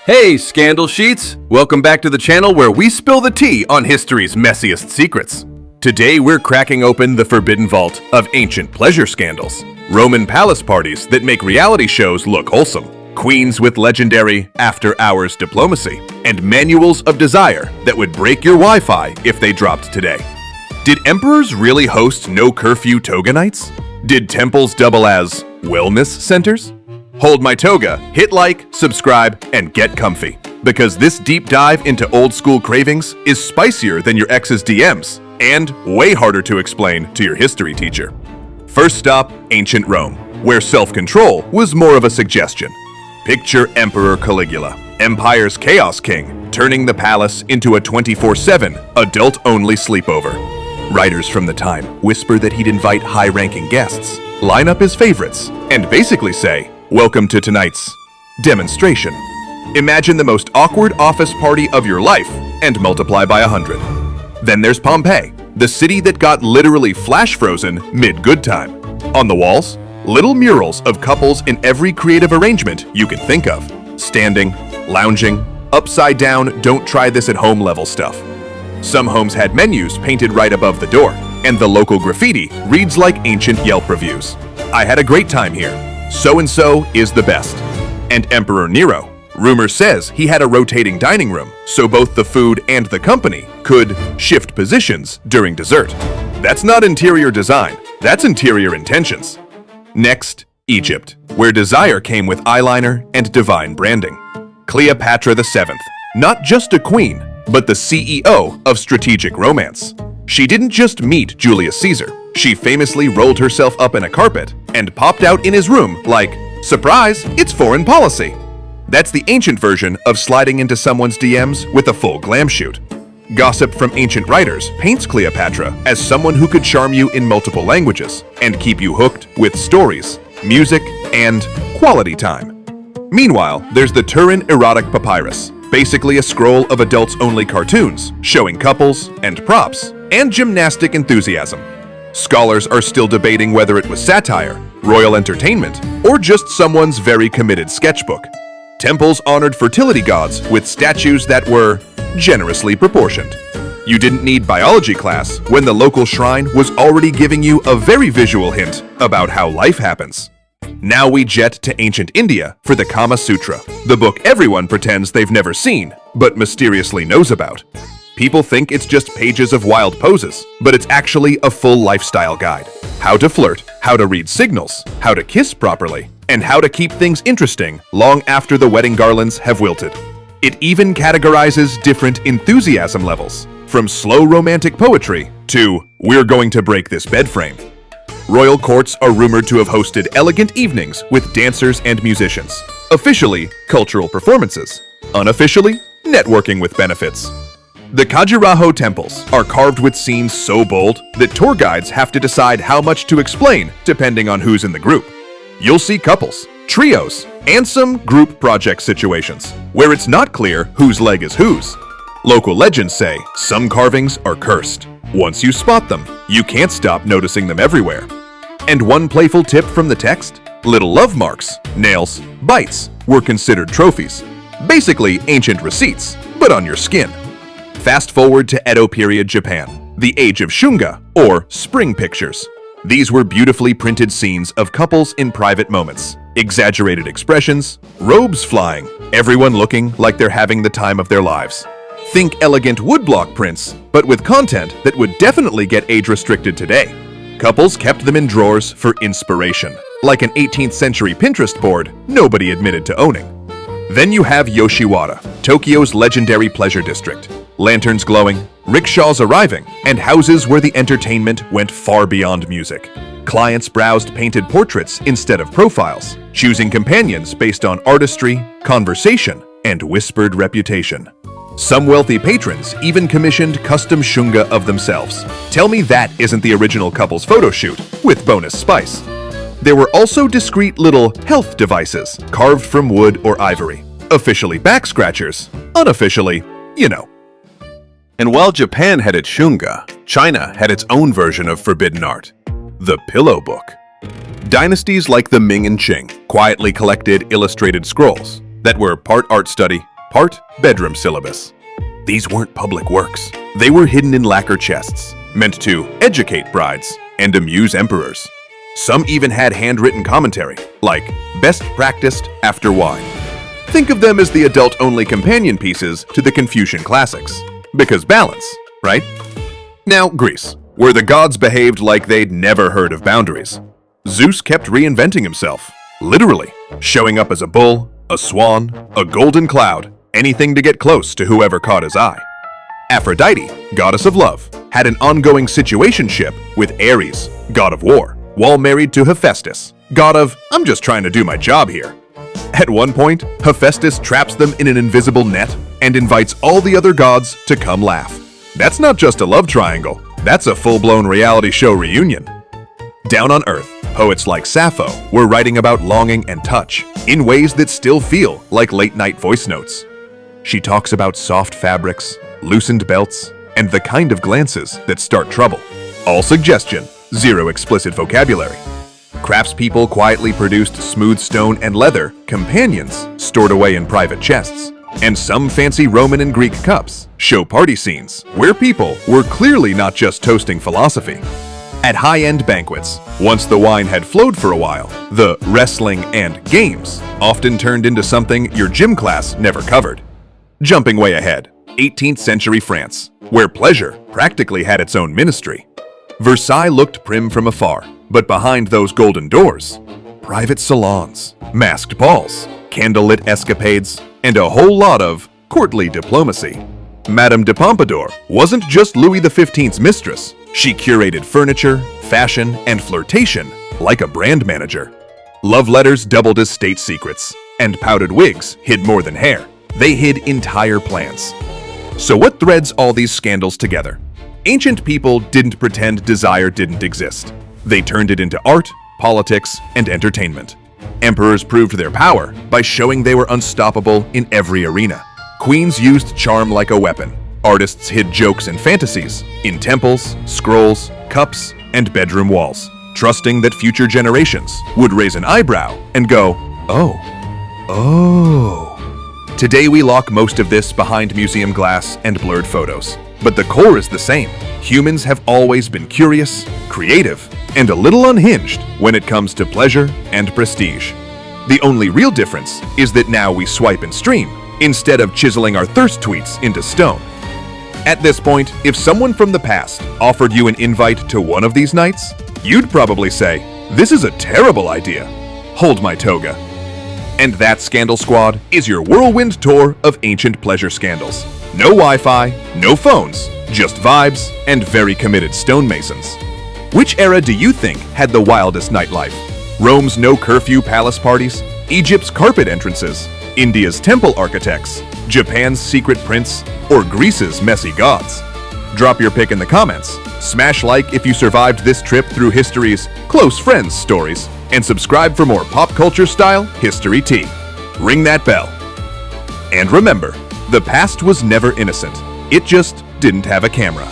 Hey, Scandal Sheets! Welcome back to the channel where we spill the tea on history's messiest secrets. Today we're cracking open the forbidden vault of ancient pleasure scandals, Roman palace parties that make reality shows look wholesome, queens with legendary after-hours diplomacy, and manuals of desire that would break your Wi-Fi if they dropped today. Did emperors really host no-curfew toga nights? Did temples double as wellness centers? Hold my toga, hit like, subscribe, and get comfy. Because this deep dive into old-school cravings is spicier than your ex's DMs, and way harder to explain to your history teacher. First stop, ancient Rome, where self-control was more of a suggestion. Picture Emperor Caligula, Empire's chaos king, turning the palace into a 24/7, adult-only sleepover. Writers from the time whisper that he'd invite high-ranking guests, line up his favorites, and basically say, "Welcome to tonight's demonstration." Imagine the most awkward office party of your life and multiply by 100. Then there's Pompeii, the city that got literally flash frozen mid-good time. On the walls, little murals of couples in every creative arrangement you can think of. Standing, lounging, upside down, don't try this at home level stuff. Some homes had menus painted right above the door, and the local graffiti reads like ancient Yelp reviews. "I had a great time here. So-and-so is the best." And Emperor Nero, rumor says he had a rotating dining room, so both the food and the company could shift positions during dessert. That's not interior design, that's interior intentions. Next, Egypt, where desire came with eyeliner and divine branding. Cleopatra VII, not just a queen, but the CEO of strategic romance. She didn't just meet Julius Caesar. She famously rolled herself up in a carpet and popped out in his room like, "Surprise, it's foreign policy." That's the ancient version of sliding into someone's DMs with a full glam shoot. Gossip from ancient writers paints Cleopatra as someone who could charm you in multiple languages and keep you hooked with stories, music, and quality time. Meanwhile, there's the Turin erotic papyrus, basically a scroll of adults-only cartoons showing couples and props and gymnastic enthusiasm. Scholars are still debating whether it was satire, royal entertainment, or just someone's very committed sketchbook. Temples honored fertility gods with statues that were generously proportioned. You didn't need biology class when the local shrine was already giving you a very visual hint about how life happens. Now we jet to ancient India for the Kama Sutra, the book everyone pretends they've never seen, but mysteriously knows about. People think it's just pages of wild poses, but it's actually a full lifestyle guide. How to flirt, how to read signals, how to kiss properly, and how to keep things interesting long after the wedding garlands have wilted. It even categorizes different enthusiasm levels, from slow romantic poetry to "we're going to break this bed frame." Royal courts are rumored to have hosted elegant evenings with dancers and musicians. Officially, cultural performances. Unofficially, networking with benefits. The Khajuraho temples are carved with scenes so bold that tour guides have to decide how much to explain depending on who's in the group. You'll see couples, trios, and some group project situations where it's not clear whose leg is whose. Local legends say some carvings are cursed. Once you spot them, you can't stop noticing them everywhere. And one playful tip from the text: little love marks, nails, bites were considered trophies. Basically ancient receipts, but on your skin. Fast forward to Edo Period Japan, the age of shunga, or spring pictures. These were beautifully printed scenes of couples in private moments, exaggerated expressions, robes flying, everyone looking like they're having the time of their lives. Think elegant woodblock prints, but with content that would definitely get age-restricted today. Couples kept them in drawers for inspiration, like an 18th century Pinterest board nobody admitted to owning. Then you have Yoshiwara, Tokyo's legendary pleasure district. Lanterns glowing, rickshaws arriving, and houses where the entertainment went far beyond music. Clients browsed painted portraits instead of profiles, choosing companions based on artistry, conversation, and whispered reputation. Some wealthy patrons even commissioned custom shunga of themselves. Tell me that isn't the original couple's photo shoot, with bonus spice. There were also discreet little health devices carved from wood or ivory. Officially back scratchers, unofficially, you know. And while Japan had its shunga, China had its own version of forbidden art, the pillow book. Dynasties like the Ming and Qing quietly collected illustrated scrolls that were part art study, Part Bedroom Syllabus. These weren't public works. They were hidden in lacquer chests, meant to educate brides and amuse emperors. Some even had handwritten commentary, like best practiced after wine. Think of them as the adult-only companion pieces to the Confucian classics. Because balance, right? Now, Greece, where the gods behaved like they'd never heard of boundaries. Zeus kept reinventing himself, literally, showing up as a bull, a swan, a golden cloud, anything to get close to whoever caught his eye. Aphrodite, goddess of love, had an ongoing situationship with Ares, god of war, while married to Hephaestus, god of, I'm just trying to do my job here. At one point, Hephaestus traps them in an invisible net and invites all the other gods to come laugh. That's not just a love triangle, that's a full-blown reality show reunion. Down on Earth, poets like Sappho were writing about longing and touch in ways that still feel like late-night voice notes. She talks about soft fabrics, loosened belts, and the kind of glances that start trouble. All suggestion, zero explicit vocabulary. Craftspeople quietly produced smooth stone and leather companions stored away in private chests. And some fancy Roman and Greek cups show party scenes where people were clearly not just toasting philosophy. At high-end banquets, once the wine had flowed for a while, the wrestling and games often turned into something your gym class never covered. Jumping way ahead, 18th century France, where pleasure practically had its own ministry. Versailles looked prim from afar, but behind those golden doors, private salons, masked balls, candlelit escapades, and a whole lot of courtly diplomacy. Madame de Pompadour wasn't just Louis XV's mistress. She curated furniture, fashion, and flirtation like a brand manager. Love letters doubled as state secrets, and powdered wigs hid more than hair. They hid entire plans. So what threads all these scandals together? Ancient people didn't pretend desire didn't exist. They turned it into art, politics, and entertainment. Emperors proved their power by showing they were unstoppable in every arena. Queens used charm like a weapon. Artists hid jokes and fantasies in temples, scrolls, cups, and bedroom walls, trusting that future generations would raise an eyebrow and go, oh. Today we lock most of this behind museum glass and blurred photos. But the core is the same. Humans have always been curious, creative, and a little unhinged when it comes to pleasure and prestige. The only real difference is that now we swipe and stream, instead of chiseling our thirst tweets into stone. At this point, if someone from the past offered you an invite to one of these nights, you'd probably say, "This is a terrible idea. Hold my toga." And that, Scandal Squad, is your whirlwind tour of ancient pleasure scandals. No Wi-Fi, no phones, just vibes and very committed stonemasons. Which era do you think had the wildest nightlife? Rome's no-curfew palace parties? Egypt's carpet entrances? India's temple architects? Japan's secret prince? Or Greece's messy gods? Drop your pick in the comments. Smash like if you survived this trip through history's close friends stories. And subscribe for more pop culture style history tea. Ring that bell. And remember, the past was never innocent. It just didn't have a camera.